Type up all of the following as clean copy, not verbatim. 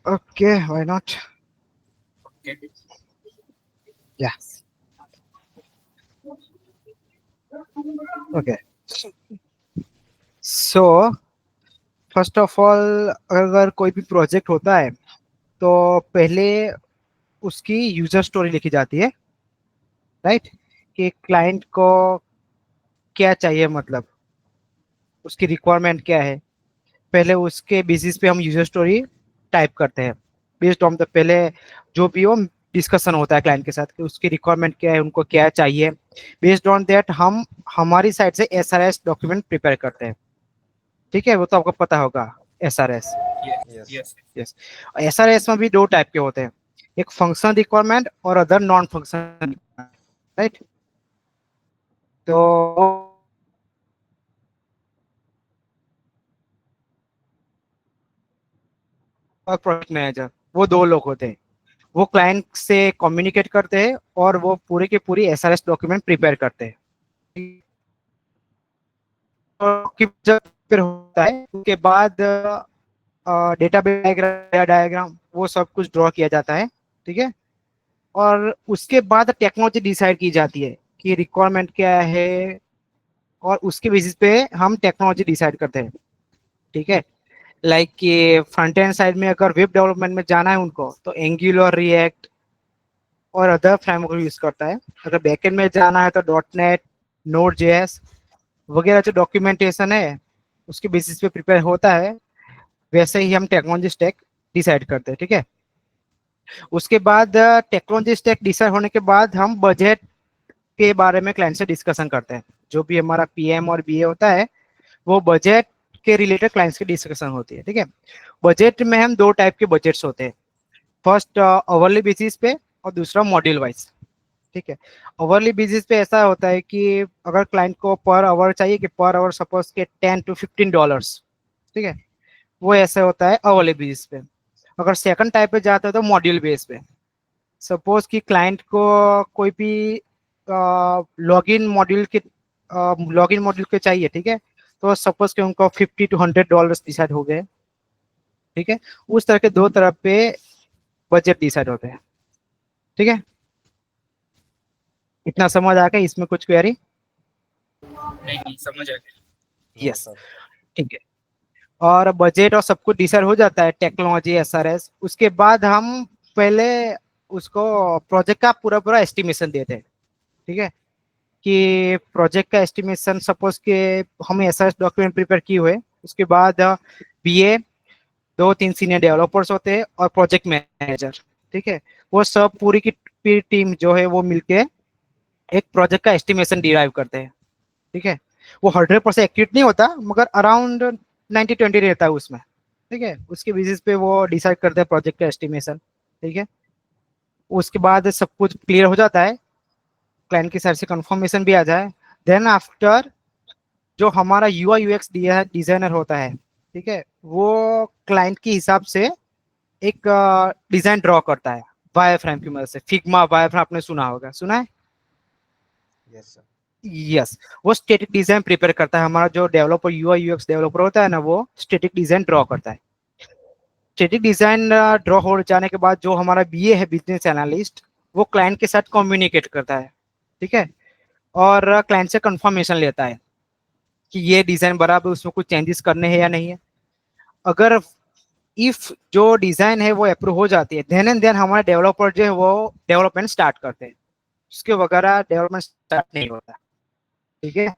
Okay, why not? Okay. Yeah. Okay. So first of all, अगर कोई भी project होता है तो पहले उसकी यूजर स्टोरी लिखी जाती है, राइट? कि क्लाइंट को क्या चाहिए, मतलब उसकी रिक्वायरमेंट क्या है। पहले उसके बेसिस पे हम यूजर स्टोरी टाइप करते हैं, बेस्ड ऑन द पहले जो भी हो डिस्कशन होता है क्लाइंट के साथ कि उसकी रिक्वायरमेंट क्या है, उनको क्या चाहिए। बेस्ड ऑन दैट हम हमारी साइड से एसआरएस डॉक्यूमेंट प्रिपेयर करते हैं। ठीक है, वो तो आपको पता होगा, SRS. Yes. Yes. Yes. Yes. SRS में भी दो टाइप के होते हैं, एक फंक्शन रिक्वायरमेंट और अदर नॉन फंक्शन, राइट? तो और प्रोजेक्ट मैनेजर, वो दो लोग होते हैं। वो क्लाइंट से कम्युनिकेट करते हैं और वो पूरे के पूरी एसआरएस डॉक्यूमेंट प्रिपेयर करते हैं। जब फिर होता है उसके बाद डेटाबेस डायग्राम वो सब कुछ ड्रॉ किया जाता है। ठीक है, और उसके बाद टेक्नोलॉजी डिसाइड की जाती है कि रिक्वायरमेंट क्या है, और उसके बेसिस पे हम टेक्नोलॉजी डिसाइड करते हैं। ठीक है, लाइक कि फ्रंट एंड साइड में अगर वेब डेवलपमेंट में जाना है उनको, तो एंगुलर, रिएक्ट और अदर फ्रेमवर्क यूज करता है। अगर बैकएंड में जाना है तो डॉट नेट, नोड जेएस वगैरह जो डॉक्यूमेंटेशन है उसके बेसिस पे प्रिपेयर होता है। वैसे ही हम टेक्नोलॉजी स्टैक डिसाइड करते हैं। ठीक है, उसके बाद टेक्नोलॉजी स्टैक डिसाइड होने के बाद हम बजट के बारे में क्लाइंट से डिस्कशन करते हैं। जो भी हमारा पीएम और बीए होता है वो बजट के रिलेटेड क्लाइंट्स की डिस्कशन होती है। ठीक है, बजट में हम दो टाइप के बजट्स होते हैं, फर्स्ट अवरली बेसिस पे और दूसरा मॉड्यूल वाइज। ठीक है, अवरली बेसिस पे ऐसा होता है कि अगर क्लाइंट को पर आवर चाहिए, कि पर आवर सपोज के $10 to $15, ठीक है, वो ऐसे होता है अवरली बेसिस पे। अगर सेकंड टाइप पे जाता है तो मॉड्यूल बेस पे। सपोज कि क्लाइंट को कोई भी लॉगिन मॉड्यूल के चाहिए, ठीक है, तो सपोज कि उनको $50 to $100 डिसाइड हो गए। ठीक है, उस तरह के दो तरह पे बजट डिसाइड होते हैं। ठीक है, इतना समझ आ गया? इसमें कुछ क्वेरी? नहीं समझ आ गया। No, yes. sir. ठीक है, और बजट और सब कुछ डिसाइड हो जाता है, टेक्नोलॉजी, एसआरएस। उसके बाद हम पहले उसको प्रोजेक्ट का पूरा पूरा एस्टिमेशन देते हैं। ठीक है, कि प्रोजेक्ट का एस्टिमेशन, सपोज के हम एसआरएस डॉक्यूमेंट प्रिपेयर किए हुए, उसके बाद बीए, दो तीन सीनियर डेवलपर्स होते हैं और प्रोजेक्ट मैनेजर। ठीक है, वो सब पूरी की पूरी टीम जो है वो मिलके एक प्रोजेक्ट का एस्टिमेशन डिराइव करते हैं। ठीक है, वो 100% एक्यूरेट नहीं होता, मगर अराउंड 90-20 रहता है उसमें। ठीक है, उसके बेसिस पे वो डिसाइड करते हैं प्रोजेक्ट का एस्टिमेशन। ठीक है, उसके बाद सब कुछ क्लियर हो जाता है, क्लाइंट की साइड से कंफर्मेशन भी आ जाए। देन आफ्टर जो हमारा यूआई यूएक्स डिजाइनर होता है, ठीक है, वो क्लाइंट के हिसाब से एक डिजाइन ड्रॉ करता है वायरफ्रेम की मदद से। फिग्मा वायरफ्रेम आपने सुना होगा, सुना है? Yes, sir. यस, वो स्टैटिक डिजाइन प्रिपेयर करता है। हमारा जो डेवलपर, यूआई यूएक्स डेवलपर होता है ना, वो स्टैटिक डिजाइन ड्रॉ करता है। स्टैटिक डिजाइन ड्रॉ हो जाने के बाद जो हमारा बीए है, बिजनेस एनालिस्ट, वो क्लाइंट के साथ कम्युनिकेट करता है। ठीक है, और क्लाइंट से कंफर्मेशन लेता है कि ये डिजाइन बराबर, उसमें कुछ चेंजेस करने हैं या नहीं है। अगर इफ जो डिजाइन है वो अप्रूव हो जाती है, देन एंड देन हमारे डेवलपर जो है वो डेवलपमेंट स्टार्ट करते हैं। उसके वगैरह डेवलपमेंट स्टार्ट नहीं होता। ठीक है,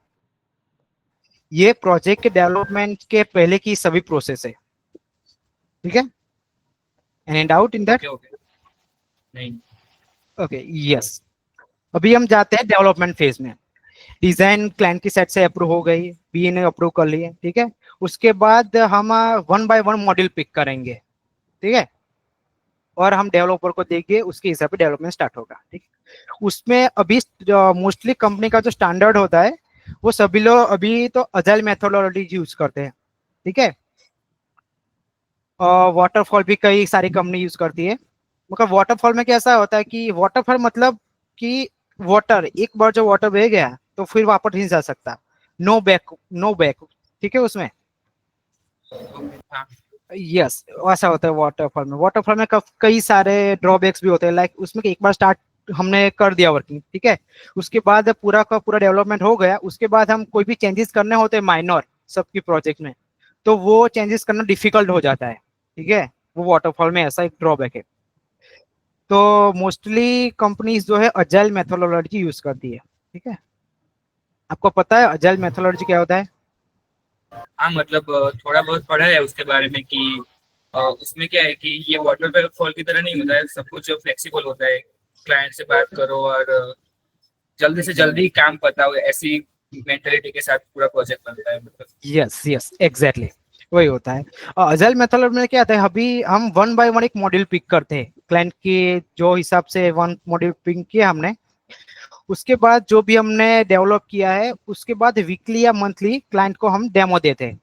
ये प्रोजेक्ट के डेवलपमेंट के पहले की सभी प्रोसेस है। ठीक है, any doubt in that? Okay okay. नहीं। Okay, No. यस। अभी हम जाते हैं डेवलपमेंट फेज में। डिजाइन क्लाइंट की साइड से अप्रूव हो गई, बीए ने अप्रूव कर लिए। ठीक है, उसके बाद हम one by one module pick करेंगे। ठीक है, और हम डेवलपर को देंगे, उसके हिसाब से डेवलपमेंट स्टार्ट होगा। ठीक है, उसमें अभी मोस्टली कंपनी का जो स्टैंडर्ड होता है, वो सभी लोग अभी तो अजाइल मेथोडोलॉजी यूज करते हैं। ठीक है, और वाटरफॉल भी कई सारी कंपनी यूज करती है। मगर वाटरफॉल में कैसा होता है कि वाटरफॉल मतलब कि वाटर, एक बार जो वाटर बह गया तो फिर वापस नहीं जा सकता। No back, no back. ठीक है, उसमें ओके हाँ। यस, ऐसा होता है वाटरफॉल में। वाटरफॉल में कई सारे ड्रॉबैक्स भी होते हैं, लाइक उसमें कि एक बार स्टार्ट हमने कर दिया वर्किंग, ठीक है, उसके बाद पूरा का पूरा डेवलपमेंट हो गया, उसके बाद हम कोई भी चेंजेस करने होते हैं माइनर सबकी प्रोजेक्ट में, तो वो चेंजेस करना डिफिकल्ट हो जाता है, ठीक है। वो वाटरफॉल में ऐसा एक ड्रॉबैक है। तो मोस्टली कंपनीज जो है अजाइल मेथोडोलॉजी यूज करती है, ठीक है। आपको पता है अजाइल मेथोडोलॉजी क्या होता है? हाँ मतलब थोड़ा बहुत पढ़ा है उसके बारे में कि उसमें क्या है कि ये वाटरफॉल की तरह नहीं होता है, सब कुछ फ्लेक्सिबल होता है। क्लाइंट से बात करो और जल्दी से जल्दी काम बताओ, ऐसी मेंटेलिटी के साथ पूरा प्रोजेक्ट बनता है मतलब। यस यस एग्जैक्टली, वही होता है। अजाइल मेथोडोलॉजी में क्या आता है, अभी हम वन बाय वन एक मॉड्यूल पिक करते हैं क्लाइंट के जो हिसाब से, वन मॉड्यूल पिक किया हमने, उसके बाद जो भी हमने डेवलप किया है उसके बाद वीकली या मंथली क्लाइंट को हम डेमो देते हैं।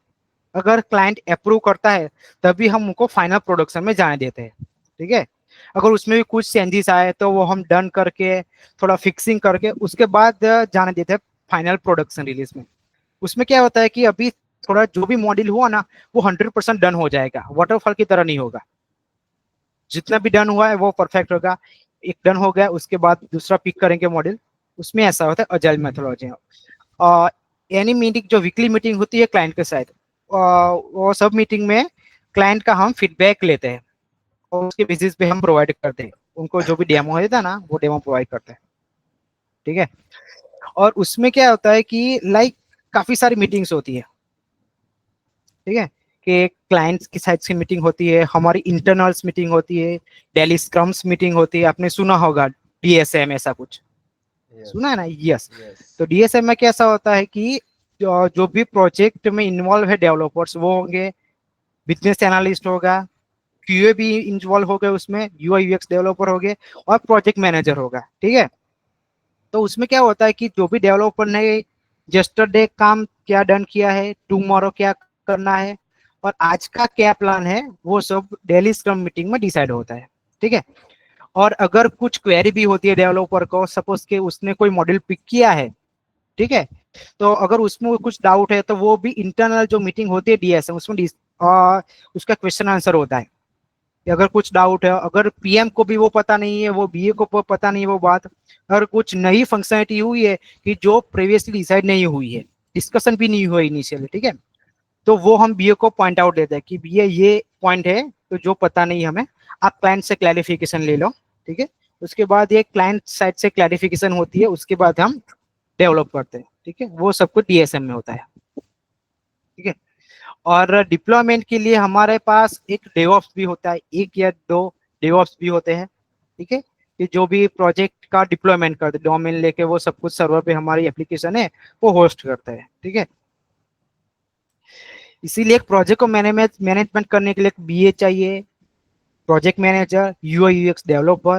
अगर क्लाइंट अप्रूव करता है तभी हम उनको फाइनल प्रोडक्शन में जाने देते हैं, ठीक है। अगर उसमें भी कुछ चेंजेस आए तो वो हम डन करके थोड़ा फिक्सिंग करके उसके बाद जाने देते हैं फाइनल प्रोडक्शन रिलीज में। उसमें क्या होता है कि अभी थोड़ा जो भी मॉडल हुआ ना वो 100% डन हो जाएगा, वाटरफॉल की तरह नहीं होगा। जितना भी डन हुआ है वो परफेक्ट होगा। एक डन हो गया उसके बाद दूसरा पिक करेंगे मॉडल। उसमें ऐसा होता है अजाइल मेथोडोलॉजी। एनी मीटिंग जो वीकली मीटिंग होती है क्लाइंट के साथ, वो सब मीटिंग में क्लाइंट का हम फीडबैक लेते हैं और उसके बेसिस पे हम प्रोवाइड करते हैं उनको, जो भी डेमो है था ना वो डेमो प्रोवाइड करते हैं, ठीक है। और उसमें क्या होता है कि लाइक काफी सारी मीटिंग्स होती है, ठीक है, कि क्लाइंट्स की साइड से मीटिंग होती है, हमारी इंटरनल्स मीटिंग होती है, डेली स्क्रम्स मीटिंग होती है, आपने सुना होगा डीएसएम ऐसा कुछ, सुना है Yes. ना? यस। Yes. तो डीएसएम में कैसा होता है कि जो भी प्रोजेक्ट में इन्वॉल्व है डेवलपर्स वो होंगे, बिजनेस एनालिस्ट होगा, क्यूए भी इन्वॉल्व हो गए उसमें, यूआई यूएक्स डेवलपर हो गए और प्रोजेक्ट मैनेजर होगा, ठीक है। तो उसमें क्या होता है कि जो भी डेवलपर ने यस्टरडे काम क्या डन किया है, टुमारो क्या करना है और आज का क्या प्लान है, वो सब डेली स्क्रम मीटिंग में डिसाइड होता है, ठीक है। और अगर कुछ क्वेरी भी होती है डेवलपर को, सपोज के उसने कोई मॉडल पिक किया है, ठीक है, तो अगर उसमें कुछ डाउट है तो वो भी इंटरनल जो मीटिंग होती है डीएसएम उसमें उसका क्वेश्चन आंसर होता है कि अगर कुछ डाउट है, अगर पीएम को भी वो पता नहीं है, वो बीए को पता नहीं है वो बात, अगर कुछ नई फंक्शनलिटी हुई है कि जो प्रीवियसली डिसाइड नहीं हुई है, डिस्कशन भी नहीं हुआ इनिशियली, ठीक है, तो वो हम बीए को पॉइंट आउट देते हैं कि बीए ये पॉइंट है तो जो पता नहीं हमें, आप क्लाइंट से क्लैरिफिकेशन ले लो, ठीक है। उसके बाद ये क्लाइंट साइड से क्लैरिफिकेशन होती है, उसके बाद हम डेवलप करते हैं, ठीक है। वो सब कुछ डीएसएम में होता है, ठीक है। और डिप्लॉयमेंट के लिए हमारे पास एक डेवऑप्स भी होता है, एक या दो डेवऑप्स भी होते हैं, ठीक है, कि जो भी प्रोजेक्ट का डिप्लॉयमेंट करते हैं, डोमेन लेके वो सब कुछ सर्वर पे हमारी एप्लीकेशन है वो होस्ट करते हैं, ठीक है। इसीलिए एक प्रोजेक्ट को मैनेजमेंट करने के लिए एक बीए चाहिए, project manager, UI UX developer,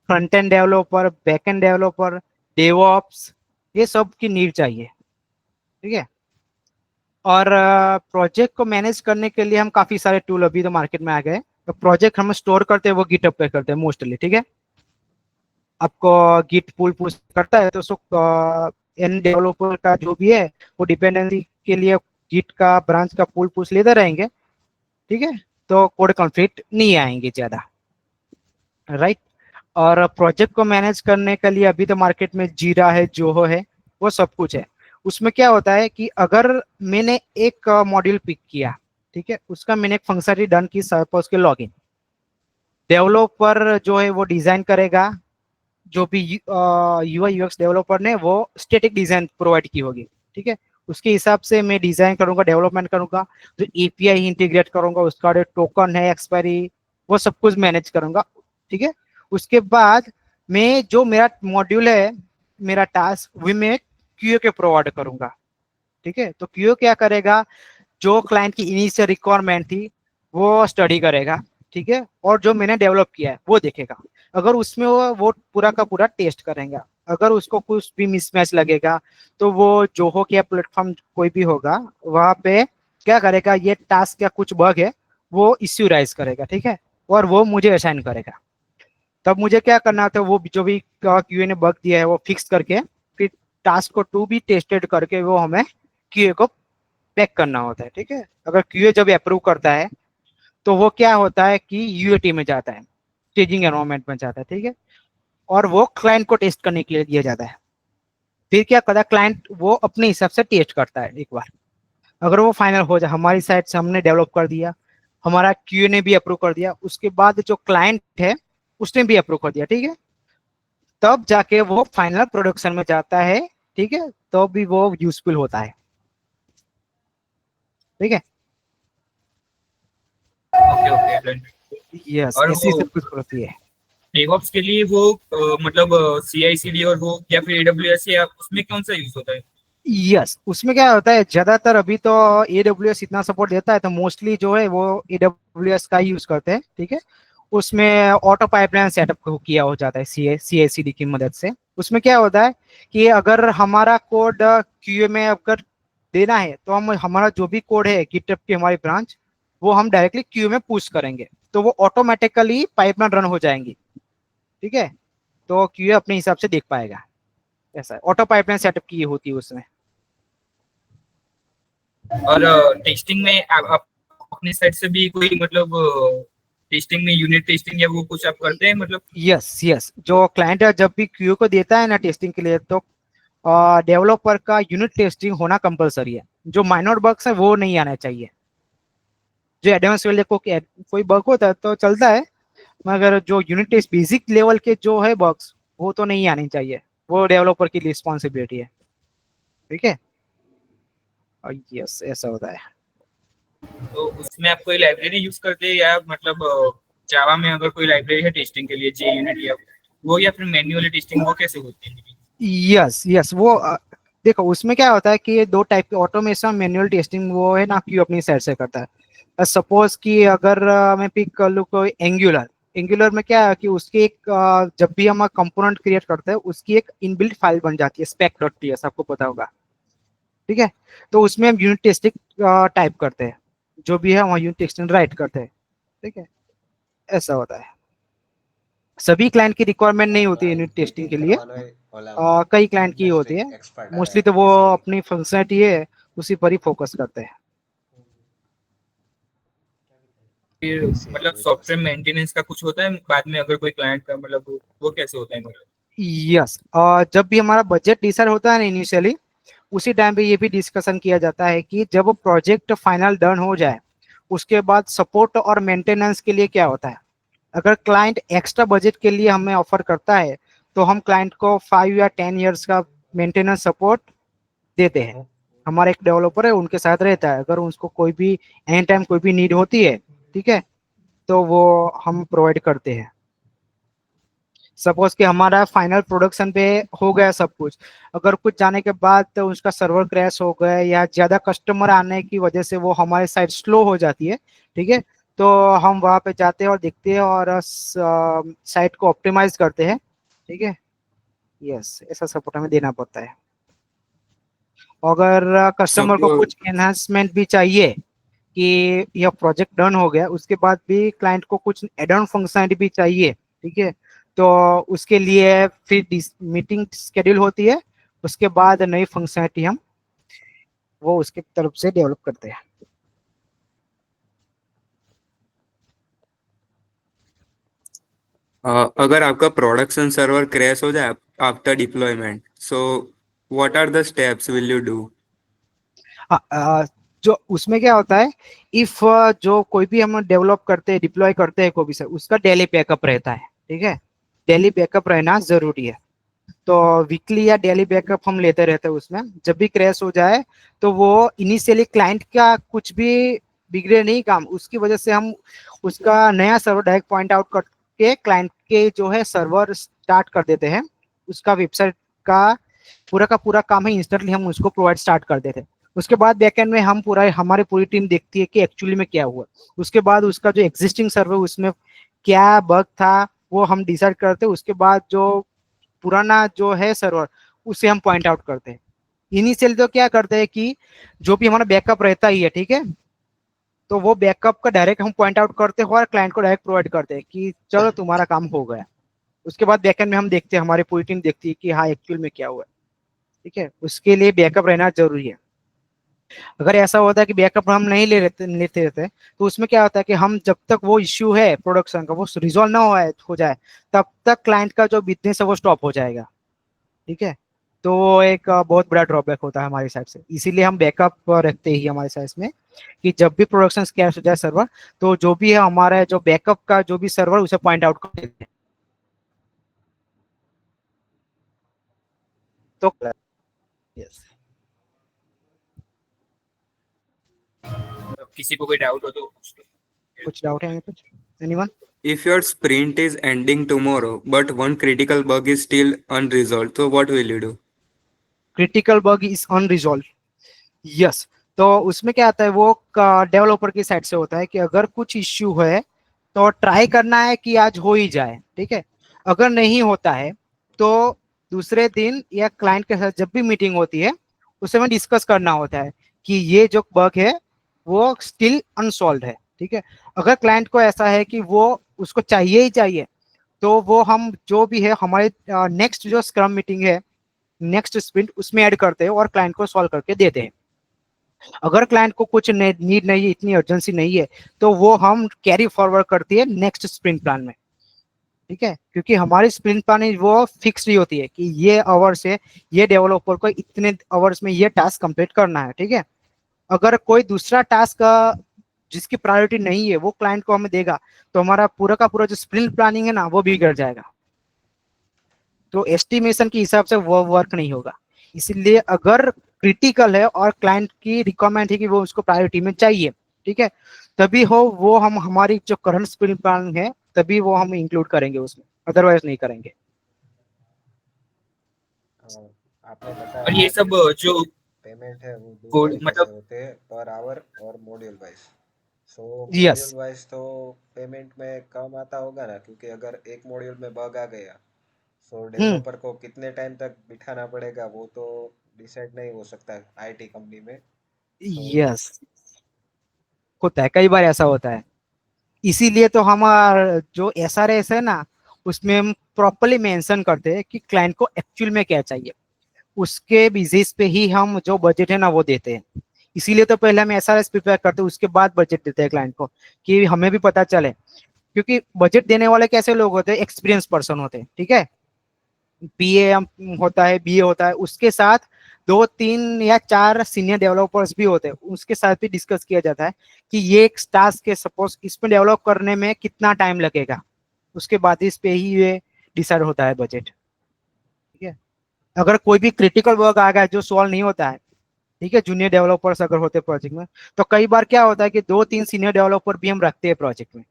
front end developer, back end developer, DevOps, ये सब की नीड चाहिए, ठीक है। और प्रोजेक्ट को मैनेज करने के लिए हम काफी सारे टूल अभी तो मार्केट में आ गए। तो प्रोजेक्ट हम स्टोर करते हैं वो गिटहब पे करते हैं मोस्टली, ठीक है। आपको गिट पुल पुश करता है तो उसको एन डेवलपर का जो भी है वो डिपेंडेंसी के लिए गिट का ब्रांच का पुल पुश लेते रहेंगे, ठीक है, तो कोड कॉन्फ्लिक्ट नहीं आएंगे ज्यादा, राइट। और प्रोजेक्ट को मैनेज करने के लिए अभी तो मार्केट में जीरा है, जोहो है, वो सब कुछ है। उसमें क्या होता है कि अगर मैंने एक मॉड्यूल पिक किया, ठीक है, उसका मैंने एक फंक्शनलिटी डन की, सपोज के लॉगिन, डेवलपर जो है वो डिजाइन करेगा, जो भी यूआई यूएक्स डेवलपर ने वो स्टैटिक डिजाइन प्रोवाइड की होगी, ठीक है, उसके हिसाब से मैं डिजाइन करूंगा, डेवलपमेंट करूंगा, जो एपीआई इंटीग्रेट करूंगा, उसका जो टोकन है, एक्सपायरी, वो सब कुछ मैनेज करूंगा, ठीक है। उसके बाद मैं जो मेरा मॉड्यूल है, मेरा टास्क वो मैं क्यूए के प्रोवाइड करूंगा, ठीक है। तो क्यूए क्या करेगा, जो क्लाइंट की इनिशियल रिक्वायरमेंट थी वो स्टडी करेगा, ठीक है, और जो मैंने डेवलप किया है वो देखेगा। अगर उसमें वो पूरा का पूरा टेस्ट करेगा, अगर उसको कुछ भी मिसमैच लगेगा तो वो जो हो क्या प्लेटफॉर्म कोई भी होगा वहां पे क्या करेगा, ये टास्क या कुछ बग है वो इश्यू राइज करेगा, ठीक है, और वो मुझे असाइन करेगा। तब मुझे क्या करना था, वो जो भी क्यूए ने बग दिया है वो फिक्स करके फिर टास्क को टू भी टेस्टेड करके वो हमें क्यूए को पैक करना होता है, ठीक है। अगर क्यूए जब अप्रूव करता है तो वो क्या होता है कि यूएटी में जाता है, स्टेजिंग एनवायरनमेंट में जाता है, ठीक है। और वो क्लाइंट को टेस्ट करने के लिए दिया जाता है। फिर क्या करता है क्लाइंट, वो अपने हिसाब से टेस्ट करता है एक बार। अगर वो फाइनल हो जाए, हमारी साइड से हमने डेवलप कर दिया, हमारा क्यूए ने भी अप्रूव कर दिया, उसके बाद जो क्लाइंट है उसने भी अप्रूव कर दिया, ठीक है, तब जाके वो फाइनल प्रोडक्शन में जाता है, ठीक है, तो भी वो यूजफुल होता है, ठीक है। Okay okay. यस, और इसी वो से कुछ होती है। डेवऑप्स के लिए वो मतलब CI/CD और वो या फिर AWS, या उसमें कौन सा यूज होता है? यस, उसमें क्या होता है, ज्यादातर अभी तो AWS इतना सपोर्ट देता है, तो मोस्टली जो है वो AWS का ही यूज करते हैं, ठीक है। उसमें ऑटो पाइपलाइन सेटअप किया हो जाता है CI/CD की मदद से। उसमें क्या होता है कि अगर हमारा कोड क्यूए में अगर देना है, तो हम हमारा जो भी कोड है गिटहब की हमारी ब्रांच, वो हम डायरेक्टली क्यू में पुश करेंगे, तो वो ऑटोमेटिकली पाइपलाइन रन हो जाएंगी, ठीक है। तो क्यूए अपने हिसाब से देख पाएगा। ऐसा ऑटो पाइपलाइन सेटअप की होती है उसमें। और टेस्टिंग में आप अपनी साइड से भी कोई मतलब टेस्टिंग में यूनिट टेस्टिंग या वो कुछ आप करते हैं मतलब? यस यस, जो क्लाइंट जब भी क्यू को देता है ना टेस्टिंग के लिए, तो डेवलपर का यूनिट टेस्टिंग होना कंपलसरी है। जो माइनर बग्स है वो नहीं आना चाहिए। जो एडवांस लेवल को कोई बग होता है तो चलता है, मगर जो यूनिट टेस्ट बेसिक लेवल के जो है बग्स, वो तो नहीं आनी चाहिए। वो डेवलपर की रिस्पॉन्सिबिलिटी है, ठीक है। और यस, ऐसा होता है। तो उसमें आप कोई लाइब्रेरी यूज करते हैं, या मतलब जावा में अगर कोई लाइब्रेरी है टेस्टिंग के लिए, JUnit या वो, या फिर मैन्युअली टेस्टिंग, वो कैसे होती है? यस यस, वो देखो उसमें क्या होता है कि दो टाइप के ऑटोमेशन, मैनुअल टेस्टिंग वो है ना, क्यू अपनी साइड से करता है। सपोज कि अगर मैं पिक कर लूँ कोई एंगुलर, एंगुलर में क्या है कि उसकी एक जब भी हम कंपोनेंट क्रिएट करते हैं, उसकी एक इनबिल्ट फाइल बन जाती है spec.ts, आपको पता होगा, ठीक है। तो उसमें हम यूनिट टेस्टिंग टाइप करते हैं, जो भी है वहाँ यूनिट टेस्टिंग राइट करते हैं, ठीक है। ऐसा होता है। सभी क्लाइंट की रिक्वायरमेंट नहीं होती है यूनिट टेस्टिंग के लिए, कई क्लाइंट की होती है। मोस्टली तो वो अपनी फंक्शनलिटी है उसी पर ही फोकस करते हैं। फिर मतलब सॉफ्टवेयर मेंटेनेंस का कुछ होता है बाद में, अगर कोई क्लाइंट का मतलब वो कैसे होता है मतलब? यस, जब भी हमारा बजट डिसाइड होता है ना इनिशियली, उसी टाइम पे ये भी डिस्कशन किया जाता है कि जब प्रोजेक्ट फाइनल डन हो जाए, उसके बाद सपोर्ट और मेंटेनेंस के लिए क्या होता है। अगर क्लाइंट एक्स्ट्रा बजट के लिए हमें ऑफर करता है, तो हम क्लाइंट को 5 या 10 ईयर्स का मेंटेनेंस सपोर्ट देते हैं। हमारा एक डेवलपर है, उनके साथ रहता है, अगर उसको कोई भी एनी टाइम कोई भी नीड होती है, ठीक है, तो वो हम प्रोवाइड करते हैं। सपोज कि हमारा फाइनल प्रोडक्शन पे हो गया सब कुछ, अगर कुछ जाने के बाद तो उसका सर्वर क्रैश हो गया या ज्यादा कस्टमर आने की वजह से वो हमारे साइट स्लो हो जाती है, ठीक है, तो हम वहां पे जाते हैं और देखते हैं और साइट को ऑप्टिमाइज करते हैं, ठीक है। यस, ऐसा सपोर्ट हमें देना पड़ता है। अगर कस्टमर को सपोर्ट। कुछ एनहांसमेंट भी चाहिए कि यह प्रोजेक्ट डन हो गया, उसके बाद भी क्लाइंट को कुछ एड ऑन फंक्शनलिटी भी चाहिए, ठीक है, तो उसके लिए फिर मीटिंग शेड्यूल होती है। उसके बाद नई फंक्शनलिटी हम वो उसके तरफ से डेवलप करते हैं। अगर आपका प्रोडक्शन सर्वर क्रैश हो जाए after deployment, so what are the steps will you do? जो उसमें क्या होता है, इफ जो कोई भी हम डेवलप करते हैं, डिप्लॉय करते हैं कोई भी, उसका डेली बैकअप रहता है, ठीक है। डेली बैकअप रहना जरूरी है। तो वीकली या डेली बैकअप हम लेते रहते हैं उसमें। जब भी क्रैश हो जाए, तो वो इनिशियली क्लाइंट का कुछ भी बिगड़े नहीं काम, उसकी वजह से हम उसका नया सर्वर डायरेक्ट पॉइंट आउट करके क्लाइंट के जो है सर्वर स्टार्ट कर देते हैं। उसका वेबसाइट का पूरा काम है, इंस्टेंटली हम उसको प्रोवाइड स्टार्ट कर देते हैं। उसके बाद बैकएंड में हम पूरा हमारी पूरी टीम देखती है कि एक्चुअली में क्या हुआ। उसके बाद उसका जो एग्जिस्टिंग सर्वर उसमें क्या बग था वो हम डिसाइड करते हैं। उसके बाद जो पुराना जो है सर्वर, उसे हम पॉइंट आउट करते हैं। इनिशियल तो क्या करते हैं कि जो भी हमारा बैकअप रहता ही है, ठीक है, तो वो बैकअप का डायरेक्ट हम पॉइंट आउट करते हैं और क्लाइंट को डायरेक्ट प्रोवाइड करते हैं कि चलो तुम्हारा काम हो गया। उसके बाद बैकएंड में हम देखते हैं, हमारी पूरी टीम देखती है कि हाँ एक्चुअल में क्या हुआ है, ठीक है। उसके लिए बैकअप रहना जरूरी है। अगर ऐसा होता है कि बैकअप हम नहीं लेते रहते, तो उसमें क्या होता है कि हम जब तक वो इश्यू है प्रोडक्शन का वो रिजॉल्व ना हो जाए, तब तक क्लाइंट का जो बिजनेस है वो स्टॉप हो जाएगा। ठीक है, तो वो एक बहुत बड़ा ड्रॉबैक होता है हमारी साइड से, इसीलिए हम बैकअप रखते ही हमारे साइड में, कि जब भी प्रोडक्शन क्रैश हो जाए सर्वर, तो जो भी है हमारा जो बैकअप का जो भी सर्वर उसे पॉइंट आउट कर देते हैं। तो यस, किसी को कोई डाउट हो तो कुछ डाउट है कुछ, anyone? If your sprint is ending tomorrow, but one critical bug is still unresolved, so what will you do? Critical bug is unresolved, yes. तो उसमें क्या आता है, वो डेवलपर की साइड से होता है कि अगर कुछ इश्यू है तो ट्राई करना है कि आज हो ही जाए। ठीक है, अगर नहीं होता है तो दूसरे दिन या क्लाइंट के साथ जब भी मीटिंग होती है उस समय डिस्कस करना होता है कि ये जो बग है वो स्टिल अनसॉल्व है। ठीक है, अगर क्लाइंट को ऐसा है कि वो उसको चाहिए ही चाहिए, तो वो हम जो भी है हमारे नेक्स्ट जो स्क्रम मीटिंग है, नेक्स्ट स्प्रिंट, उसमें ऐड करते हैं और क्लाइंट को सॉल्व करके देते हैं। अगर क्लाइंट को कुछ नीड नहीं है, इतनी अर्जेंसी नहीं है, तो वो हम कैरी फॉरवर्ड करती है नेक्स्ट स्प्रिंट प्लान में। ठीक है, क्योंकि हमारी स्प्रिंट प्लान वो फिक्स ही होती है कि ये आवर्स है, ये डेवलपर को इतने आवर्स में ये टास्क कंप्लीट करना है। ठीक है, अगर कोई दूसरा टास्क जिसकी प्रायोरिटी नहीं है वो क्लाइंट को हमें देगा, तो हमारा पूरा का पूरा जो स्प्रिंट प्लानिंग है ना वो बिगड़ जाएगा, तो एस्टिमेशन के हिसाब से वो वर्क नहीं होगा। इसलिए अगर क्रिटिकल है और क्लाइंट की रिक्वायरमेंट है कि वो उसको प्रायोरिटी में चाहिए, ठीक है, तभी हो वो हम हमारी जो करंट स्प्रिंट प्लान है तभी वो हम इंक्लूड करेंगे उसमें, अदरवाइज नहीं करेंगे। आपने और बताया ये सब जो पेमेंट है वो दो कोड तरीके से मतलब होते हैं, पर आवर और module wise. So yes, module wise तो पेमेंट में कम आता होगा ना, क्योंकि अगर एक मॉड्यूल में बग आ गया सो हम्म, डेवलपर को कितने टाइम तक बिठाना पड़ेगा वो तो डिसाइड नहीं हो सकता आईटी कंपनी में। सो यस, होता है, कई बार ऐसा होता है। इसीलिए तो हमारा जो एसआरएस है ना, उसमें हम प्रॉपरली मेंशन करते हैं कि क्लाइंट को एक्चुअल में क्या चाहिए, उसके बेसिस पे ही हम जो बजट है ना वो देते हैं। इसीलिए तो पहले हम एसआरएस प्रिपेयर करते हैं, उसके बाद बजट देते हैं क्लाइंट को, कि हमें भी पता चले, क्योंकि बजट देने वाले कैसे लोग होते हैं, एक्सपीरियंस पर्सन होते हैं। ठीक है, बीए होता है, बीए होता है, उसके साथ 2 3 या 4 सीनियर डेवलपर्स भी होते हैं, उसके साथ भी डिस्कस किया जाता है कि ये एक टास्क है, सपोज इसमें डेवलप करने में कितना टाइम लगेगा, उसके बाद इस पे ही ये डिसाइड होता है बजट। ठीक है, अगर कोई भी क्रिटिकल वर्क आ गया जो सॉल्व नहीं होता है, ठीक है, जूनियर डेवलपर्स अगर होते हैं प्रोजेक्ट में, तो कई बार क्या होता है कि 2 3 सीनियर डेवलपर भी हम रखते हैं प्रोजेक्ट में।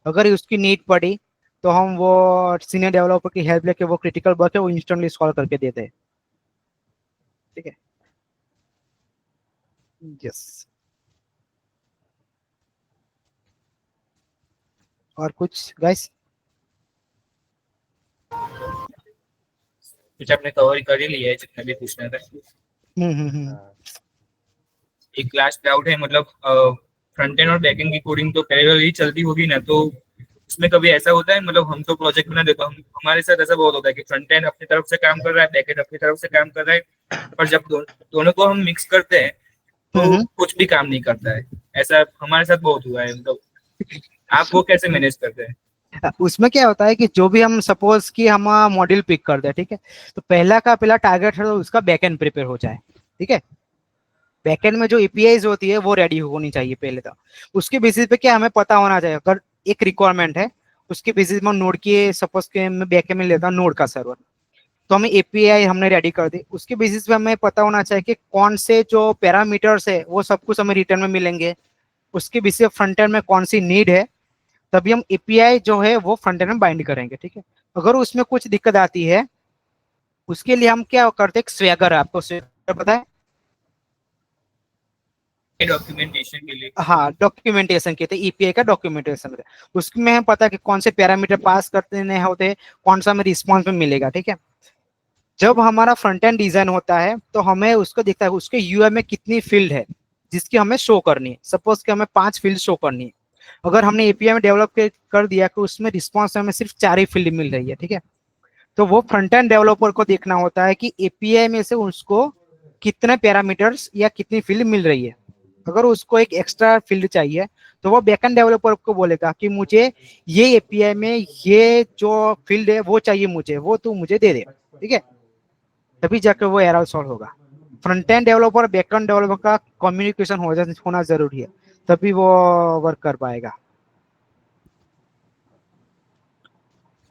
अगर उसकी नीड पड़ी तो हम वो सीनियर डेवलपर की हेल्प लेके वो क्रिटिकल वर्क है वो इंस्टेंटली सॉल्व करके देते हैं। ठीक है, यस। और कुछ गाइस? कुछ आपने कवर कर ही लिया है जितना भी पूछना था। हम्म। हाँ, एक लास्ट डाउट है, मतलब फ्रंट एंड और बैक एंड की कोडिंग तो पैरेलल ही चलती होगी ना, तो उसमें कभी ऐसा होता है, मतलब हम तो प्रोजेक्ट बना देते, हम हमारे साथ ऐसा बहुत होता है कि फ्रंट एंड अपनी तरफ से काम कर रहा है, बैक एंड अपनी तरफ से काम कर रहा है, पर जब दोनों को हम मिक्स करते हैं तो हम्म। कुछ भी काम नहीं करता है। ऐसा हमारे साथ बहुत हुआ है, मतलब आप वो कैसे मैनेज करते हैं? उसमें क्या होता है कि जो भी हम सपोज कि हम मॉड्यूल पिक कर दे, ठीक है, तो पहला का पहला टारगेट है तो उसका बैकएंड प्रिपेयर हो जाए। ठीक है, बैकएंड में जो एपीआईज होती है वो रेडी होनी चाहिए पहले तो, उसके बेसिस पे क्या हमें पता होना चाहिए, अगर एक रिक्वायरमेंट है उसके बेसिस में नोड की, सपोज के मैं बैकएंड में लेता हूँ नोड का सर्वर, तो हमें एपीआई हमने रेडी कर दी, उसके बेसिस पे हमें पता होना चाहिए कि कौन से जो पैरामीटर्स है वो सब कुछ हमें रिटर्न में मिलेंगे, उसके बेसिस फ्रंट एंड में कौन सी नीड है, तभी हम एपीआई जो है वो फ्रंट एंड में बाइंड करेंगे। ठीक है, अगर उसमें कुछ दिक्कत आती है उसके लिए हम क्या करते हैं, स्वैगर है, आपको स्वैगर पता है? डॉक्यूमेंटेशन के लिए। हाँ, डॉक्यूमेंटेशन कहते हैं, ईपीआई का डॉक्यूमेंटेशन, उसमें हमें पता है कि कौन से पैरामीटर पास करने होते हैं, कौन सा हमें रिस्पॉन्स में मिलेगा। ठीक है, जब हमारा फ्रंट एंड डिजाइन होता है तो हमें उसको दिखता है उसके यूआई में कितनी फील्ड है जिसकी हमें शो करनी है, सपोज कि हमें 5 फील्ड शो करनी है, अगर हमने एपीआई में डेवलप कर दिया कि उसमें रिस्पॉन्स हमें सिर्फ 4 ही फील्ड मिल रही है, ठीक है, तो वो फ्रंट एंड डेवलपर को देखना होता है कि एपीआई में से उसको कितने पैरामीटर्स या कितनी फील्ड मिल रही है। अगर उसको एक एक्स्ट्रा फील्ड चाहिए तो वो बैकएंड डेवलपर को बोलेगा कि मुझे ये एपीआई में ये जो फील्ड है वो चाहिए मुझे, वो तू मुझे दे दे, ठीक है, तभी जाकर वो एरर सॉल्व होगा। Front end developer back end developer का कम्युनिकेशन होना जरूरी है, तभी वो वर्क कर पाएगा।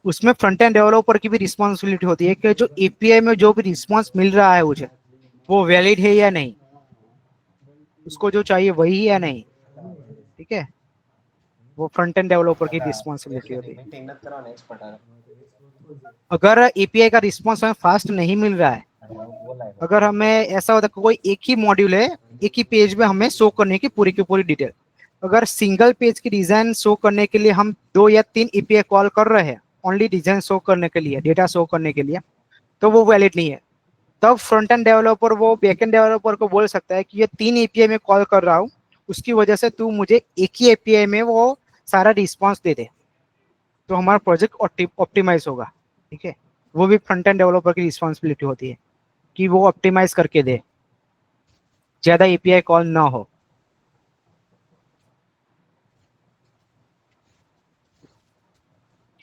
उसमें फ्रंट एंड डेवलपर की भी रिस्पॉन्सिबिलिटी होती है कि जो एपीआई में जो भी रिस्पॉन्स मिल रहा है मुझे वो वैलिड है या नहीं, उसको जो चाहिए वही है या नहीं, ठीक है, वो फ्रंट एंड डेवलपर की रिस्पॉन्सिबिलिटी होती है। मीटिंग न करवाने एक्सपर्ट आ अगर एपीआई का रिस्पॉन्स हमें फास्ट नहीं मिल रहा है, बोला है अगर हमें ऐसा होता है कोई एक ही मॉड्यूल है, एक ही पेज में हमें शो करने की पूरी डिटेल, अगर सिंगल पेज की डिजाइन शो करने के लिए हम 2 या 3 एपीआई कॉल कर रहे हैं ओनली डिजाइन शो करने के लिए, डेटा शो करने के लिए, तो वो वैलिड नहीं है। तब फ्रंट एंड डेवलपर वो बैक एंड डेवलपर को बोल सकता है कि ये 3 एपीआई में कॉल कर रहा हूँ, उसकी वजह से तू मुझे एक ही एपीआई में वो सारा रिस्पॉन्स दे दे, तो हमारा प्रोजेक्ट ऑप्टिमाइज होगा, ठीक है। वो भी फ्रंट एंड डेवलपर की रिस्पॉन्सिबिलिटी होती है कि वो ऑप्टिमाइज करके दे, ज्यादा एपीआई कॉल ना हो।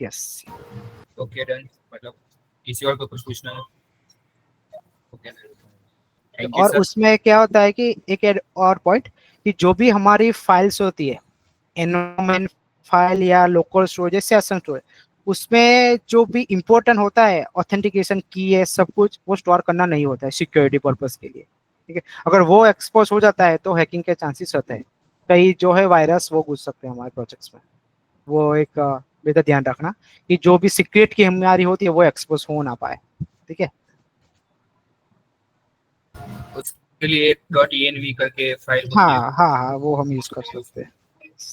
यस, ओके डन, मतलब किसी और को कुछ पूछना है? ओके थैंक यू और सर। उसमें क्या होता है कि एक और पॉइंट कि जो भी हमारी फाइल्स होती है, एनवायरनमेंट फाइल या लोकल स्टोरेज या सेशन स्टोरेज, उसमें जो भी इम्पोर्टेंट होता है ऑथेंटिकेशन की है सब कुछ, वो स्टोर करना नहीं होता है सिक्योरिटी पर्पस के लिए, ठीक है। अगर वो एक्सपोज हो जाता है तो हैकिंग के चांसेस रहते हैं, कई जो है वायरस वो घुस सकते हैं हमारे प्रोजेक्ट्स में। वो एक बेहतर ध्यान रखना कि जो भी सीक्रेट की हमारी होती है वो एक्सपोज हो ना पाए, ठीक है। उसके लिए .env करके फाइल होती हाँ है हाँ हाँ, वो हम यूज कर सकते हैं।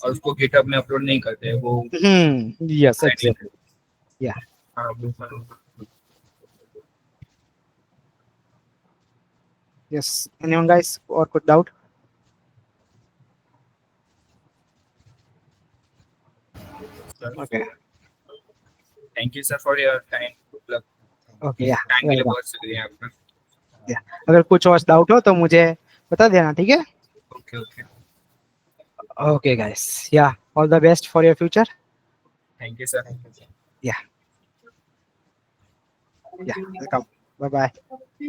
और उसको गिटहब में अपलोड नहीं करते हैं वो। यस एग्जैक्टली, या हाँ बिल्कुल। यस। एनीवन गाइस और कुछ doubt? Okay thank you sir for your time, good luck. Okay, या टाइम के लिए वेलकम। बहुत शुक्रिया आपका। या अगर कुछ और डाउट हो तो मुझे बता देना, ठीक है। ओके ओके ओके गाइस, या all the best for your future. Thank you sir. Thank you sir. या वेलकम, बाय बाय।